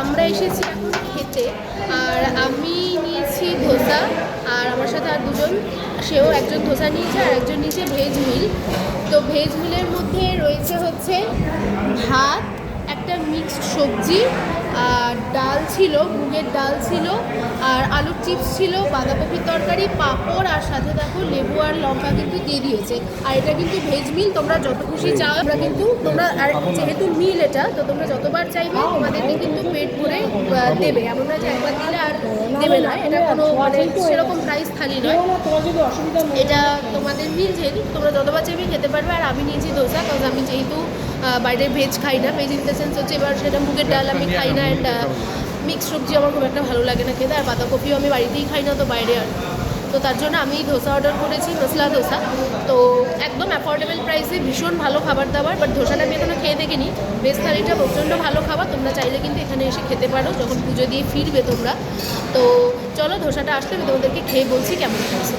আমরা এসেছি এখন খেতে। আর আমি নিয়েছি ধোসা, আর আমার সাথে আর দুজন, সেও একজন ধোসা নিয়েছে আর একজন নিয়েছে ভেজ মিল। তো ভেজ মিলের মধ্যে রয়েছে হচ্ছে ভাত, একটা মিক্সড সবজি, আর ডাল ছিল, মুগের ডাল ছিল, আর আলুর চিপস ছিল, বাঁধাকপির তরকারি, পাঁপড়, আর সাথে দেখো লেবু আর লঙ্কা কিন্তু দিয়ে দিয়েছে। আর এটা কিন্তু ভেজ মিল, তোমরা যত খুশি চাও আমরা কিন্তু তোমরা, আর যেহেতু মিল এটা, তো তোমরা যতবার চাইবে তোমাদেরকে কিন্তু পেট ভরে দেবে, এমন না যে একবার দিলে আর দেবে না। এটা কোনো মানে সেরকম প্রাইস থালি নয়, এটা তোমাদের মিল, যেহেতু তোমরা যতবার চাইবে খেতে পারবে। আর আমি নিয়েছি ধোসা, কারণ আমি যেহেতু বাইরে ভেজ খাই না, ভেজ ইন দ্য সেন্স হচ্ছে এবার সেটা মুগের ডাল আমি খাই না, অ্যান্ড মিক্স সবজি আমার খুব একটা ভালো লাগে না খেতে, আর বাঁধাকপিও আমি বাড়িতেই খাই না, তো বাইরে আর, তো তার জন্য আমি ধোসা অর্ডার করেছি, মশলা ধোসা। তো একদম অ্যাফোর্ডেবল প্রাইসে ভীষণ ভালো খাবার দাবার। বাট ধোসাটা আমি এখনো খেয়ে দেখিনি, ভেজ থালিটা প্রচণ্ড ভালো খাবার, তোমরা চাইলে কিন্তু এখানে এসে খেতে পারো যখন পুজো দিয়ে ফিরবে তোমরা। তো চলো ধোসাটা আসলে আমি তোমাদেরকে খেয়ে বলছি কেমন হয়েছে।